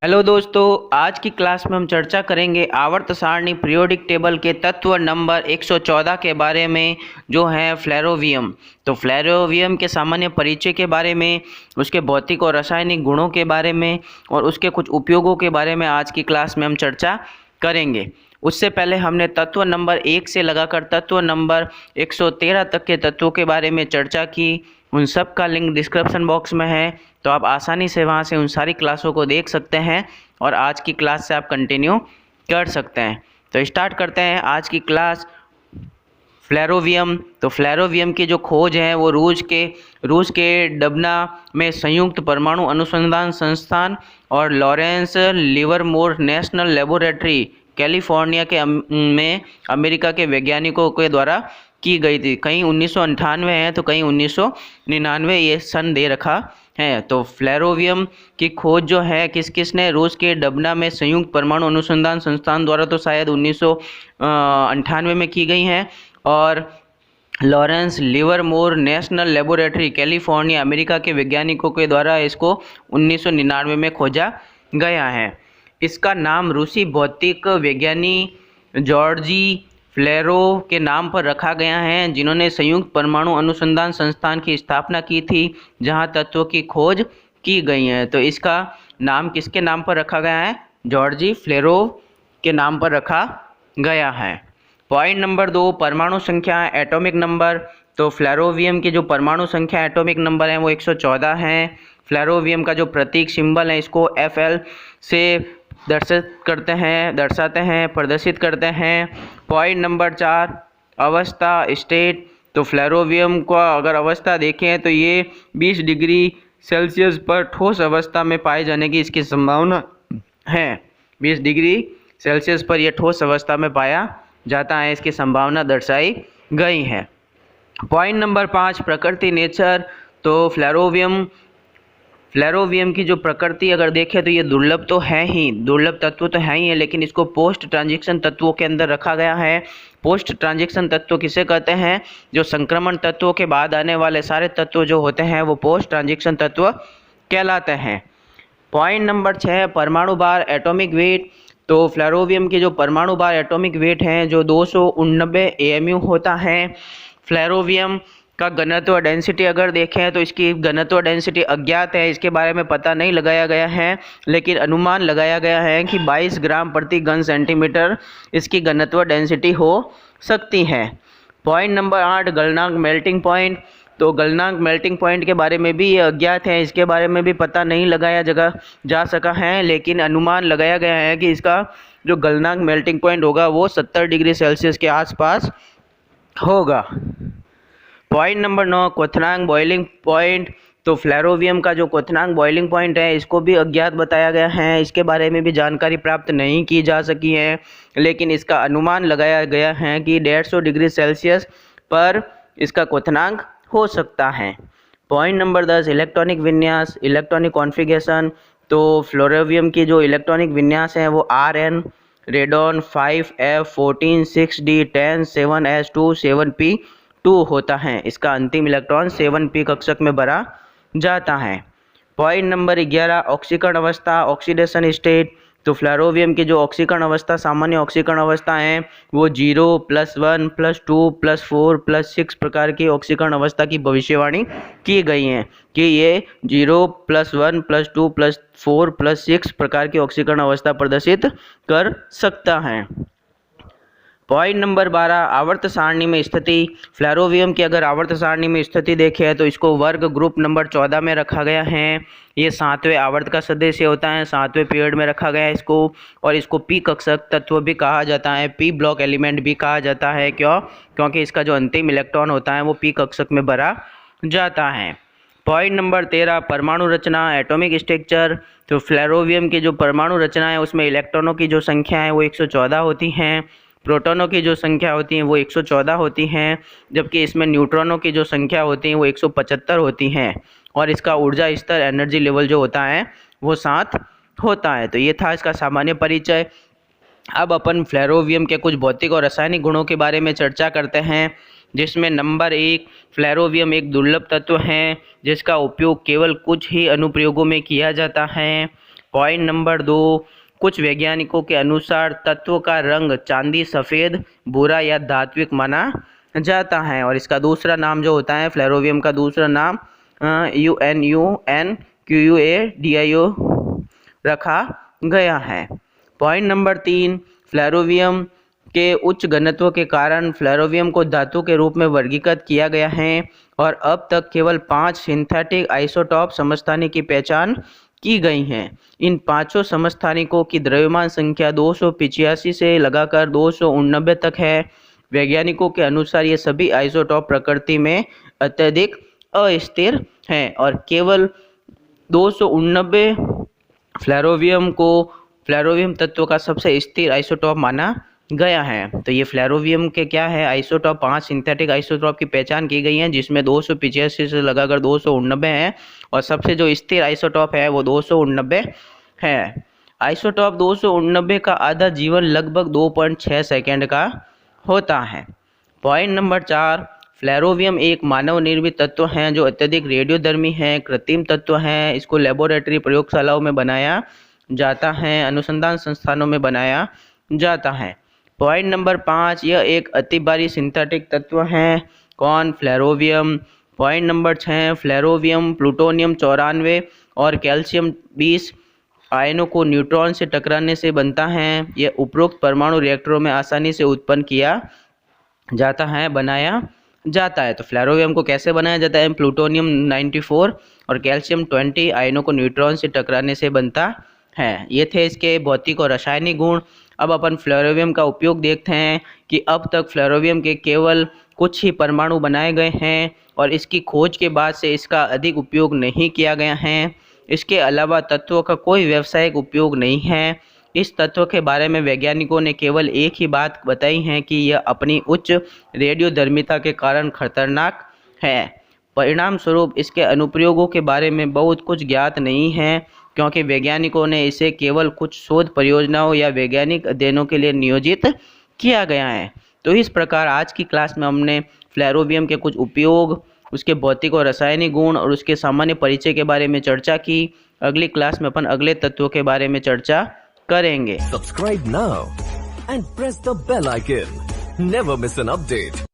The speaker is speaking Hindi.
हेलो दोस्तों, आज की क्लास में हम चर्चा करेंगे आवर्त सारणी पीरियोडिक टेबल के तत्व नंबर 114 के बारे में, जो है फ्लेरोवियम। तो फ्लेरोवियम के सामान्य परिचय के बारे में, उसके भौतिक और रासायनिक गुणों के बारे में और उसके कुछ उपयोगों के बारे में आज की क्लास में हम चर्चा करेंगे। उससे पहले हमने तत्व नंबर 1 से लगाकर तत्व नंबर 113 तक के तत्वों के बारे में चर्चा की। उन सब का लिंक डिस्क्रिप्शन बॉक्स में है, तो आप आसानी से वहां से उन सारी क्लासों को देख सकते हैं और आज की क्लास से आप कंटिन्यू कर सकते हैं। तो स्टार्ट करते हैं आज की क्लास। फ्लेरोवियम। तो फ्लेरोवियम की जो खोज है वो रूस के डबना में संयुक्त परमाणु अनुसंधान संस्थान और Lawrence Livermore national laboratory California के में अमेरिका के वैज्ञानिकों के द्वारा की गई थी। कहीं 1998 है तो कहीं 1999 ये सन दे रखा है। तो फ्लेरोवियम की खोज जो है किसने, रूस के डबना में संयुक्त परमाणु अनुसंधान संस्थान द्वारा तो शायद 1998 में की गई है, और Lawrence Livermore national laboratory California America के वैज्ञानिकों के द्वारा इसको 1999 में खोजा गया है। इसका नाम रूसी भौतिक वैज्ञानी जॉर्जी फ्लेरोव के नाम पर रखा गया है, जिन्होंने संयुक्त परमाणु अनुसंधान संस्थान की स्थापना की थी, जहां तत्वों की खोज की गई है। तो इसका नाम किसके नाम पर रखा गया है? जॉर्जी फ्लेरोव के नाम पर रखा गया है। पॉइंट नंबर 2, परमाणु संख्या एटॉमिक नंबर। तो फ्लेरोवियम की जो परमाणु संख्या एटॉमिक नंबर है वो 114 है। फ्लेरोवियम का जो प्रतीक सिंबल है इसको Fl से दर्शाते हैं, प्रदर्शित करते हैं। पॉइंट नंबर 4, अवस्था स्टेट। तो फ्लेरोवियम को अगर अवस्था देखें तो ये 20 डिग्री सेल्सियस पर ठोस अवस्था में पाए जाने की इसकी संभावना है। 20 डिग्री सेल्सियस पर यह ठोस अवस्था में पाया जाता है, इसकी संभावना दर्शाई गई है। पॉइंट नंबर 5, प्रकृति नेचर। तो फ्लेरोवियम की जो प्रकृति अगर देखें तो ये दुर्लभ तो है ही, दुर्लभ तत्व तो है ही है, लेकिन इसको पोस्ट ट्रांजिशन तत्वों के अंदर रखा गया है। पोस्ट ट्रांजिशन तत्व किसे कहते हैं? जो संक्रमण तत्वों के बाद आने वाले सारे तत्व जो होते हैं वो पोस्ट ट्रांजिशन तत्व कहलाते हैं। पॉइंट नंबर 6, परमाणु भार एटॉमिक वेट। तो फ्लेरोवियम के जो परमाणु भार एटॉमिक वेट हैं जो 289 AMU होता है। फ्लेरोवियम का घनत्व डेंसिटी अगर देखें तो इसकी घनत्व डेंसिटी अज्ञात है, इसके बारे में पता नहीं लगाया गया है, लेकिन अनुमान लगाया गया है कि 22 ग्राम प्रति घन सेंटीमीटर इसकी घनत्व डेंसिटी हो सकती है। पॉइंट नंबर 8, गलनांक मेल्टिंग पॉइंट। तो गलनांक मेल्टिंग पॉइंट के बारे में भी ये अज्ञात है, इसके बारे में भी पता नहीं लगाया जा सका है, लेकिन अनुमान लगाया गया है कि इसका जो गलनांक मेल्टिंग पॉइंट होगा वो 70 डिग्री सेल्सियस के आसपास होगा। पॉइंट नंबर 9, क्वथनांक बॉइलिंग पॉइंट। तो फ्लेरोवियम का जो क्वथनांक बॉइलिंग पॉइंट है इसको भी अज्ञात बताया गया है, इसके बारे में भी जानकारी प्राप्त नहीं की जा सकी है, लेकिन इसका अनुमान लगाया गया है कि 150 डिग्री सेल्सियस पर इसका क्वथनांक हो सकता है। पॉइंट नंबर 10, इलेक्ट्रॉनिक विन्यास इलेक्ट्रॉनिक कॉन्फ़िगरेशन। तो फ्लोरोवियम की जो इलेक्ट्रॉनिक विन्यास है वो Rn radon 5F14 6D10 7S2 7p2 होता है। इसका अंतिम इलेक्ट्रॉन 7p कक्षक में भरा जाता है। पॉइंट नंबर 11, ऑक्सीकरण अवस्था ऑक्सीडेशन स्टेट। तो फ्लेरोवियम की जो ऑक्सीकरण अवस्था सामान्य ऑक्सीकरण अवस्था है वो 0 +1 +2 +4 +6 प्रकार की ऑक्सीकरण अवस्था की भविष्यवाणी की गई है कि ये 0 +1 +2 +4 +6 प्रकार की ऑक्सीकरण अवस्था प्रदर्शित कर सकता है। पॉइंट नंबर 12, आवर्त सारणी में स्थिति। फ्लेरोवियम की अगर आवर्त सारणी में स्थिति देखें तो इसको वर्ग ग्रुप नंबर 14 में रखा गया है। ये 7वें आवर्त का सदस्य होता है, 7वें पीरियड में रखा गया है इसको, और इसको पी कक्षक तत्व भी कहा जाता है, पी ब्लॉक एलिमेंट भी कहा जाता है। क्योंकि इसका जो अंतिम इलेक्ट्रॉन होता है वो पी कक्षक में भरा जाता है। पॉइंट नंबर 13, परमाणु रचना एटॉमिक स्ट्रक्चर। तो फ्लेरोवियम की जो परमाणु रचना है उसमें इलेक्ट्रॉनों की जो संख्या है वो 114 होती हैं, प्रोटॉनों की जो संख्या होती है वो 114 होती हैं, जबकि इसमें न्यूट्रॉनों की जो संख्या होती है वो 175 होती हैं, और इसका ऊर्जा स्तर एनर्जी लेवल जो होता है वो 7 होता है। तो ये था इसका सामान्य परिचय। अब अपन फ्लेरोवियम के कुछ भौतिक और रासायनिक गुणों के बारे में चर्चा करते हैं। जिसमें नंबर 1 फ्लेरोवियम एक दुर्लभ तत्व है जिसका उपयोग केवल कुछ ही अनुप्रयोगों में किया जाता है। पॉइंट नंबर 2, कुछ वैज्ञानिकों के अनुसार तत्व का रंग चांदी, सफ़ेद, भूरा या धात्विक माना जाता है। और इसका दूसरा नाम जो होता है फ्लेरोवियम का दूसरा नाम UNUNQUADIO रखा गया है। पॉइंट नंबर 3, फ्लेरोवियम के उच्च घनत्व के कारण फ्लेरोवियम को धातु के रूप में वर्गीकृत किया गया है और अब तक केवल 5 सिंथेटिक आइसोटॉप समस्थानिक की पहचान की गई है। इन पांचों समस्थानिकों की द्रव्यमान संख्या 285 से लगाकर 289 तक है। वैज्ञानिकों के अनुसार ये सभी आइसोटॉप प्रकृति में अत्यधिक अस्थिर हैं और केवल 289 फ्लेरोवियम तत्व का सबसे स्थिर आइसोटॉप माना गया है। तो ये फ्लेरोवियम के क्या है आइसोटॉप, 5 सिंथेटिक आइसोटॉप की पहचान की गई है जिसमें 285 से लगाकर 289 है और सबसे जो स्थिर आइसोटॉप है वो 289 है। आइसोटॉप 289 का आधा जीवन लगभग 2.6 सेकेंड का होता है। पॉइंट नंबर 4, फ्लेरोवियम एक मानव निर्मित तत्व है जो अत्यधिक रेडियोधर्मी है, कृत्रिम तत्व है। इसको लेबोरेटरी प्रयोगशालाओं में बनाया जाता है, अनुसंधान संस्थानों में बनाया जाता है। पॉइंट नंबर 5, यह एक अति भारी सिंथेटिक तत्व है। कौन? Flerovium. Point number 6, flerovium plutonium 94 और कैल्शियम 20 आयनों को न्यूट्रॉन से टकराने से बनता है। यह उपरोक्त परमाणु रिएक्टरों में आसानी से उत्पन्न किया जाता है, बनाया जाता है। तो फ्लेरोवियम को कैसे बनाया जाता है? प्लूटोनियम 94 और कैल्शियम 20 आयनों को न्यूट्रॉन से टकराने से बनता है। ये थे इसके भौतिक और रासायनिक गुण। अब अपन फ्लेरोवियम का उपयोग देखते हैं कि अब तक फ्लेरोवियम के केवल कुछ ही परमाणु बनाए गए हैं और इसकी खोज के बाद से इसका अधिक उपयोग नहीं किया गया है। इसके अलावा तत्वों का कोई व्यावसायिक उपयोग नहीं है। इस तत्व के बारे में वैज्ञानिकों ने केवल एक ही बात बताई है कि यह अपनी उच्च रेडियोधर्मिता के कारण खतरनाक है। परिणाम स्वरूप इसके अनुप्रयोगों के बारे में बहुत कुछ ज्ञात नहीं है क्योंकि वैज्ञानिकों ने इसे केवल कुछ शोध परियोजनाओं या वैज्ञानिक अध्ययनों के लिए नियोजित किया गया है। तो इस प्रकार आज की क्लास में हमने फ्लेरोवियम के कुछ उपयोग, उसके भौतिक और रासायनिक गुण और उसके सामान्य परिचय के बारे में चर्चा की। अगली क्लास में अपन अगले तत्वों के बारे में चर्चा करेंगे। Subscribe now and press the bell icon. Never miss an update.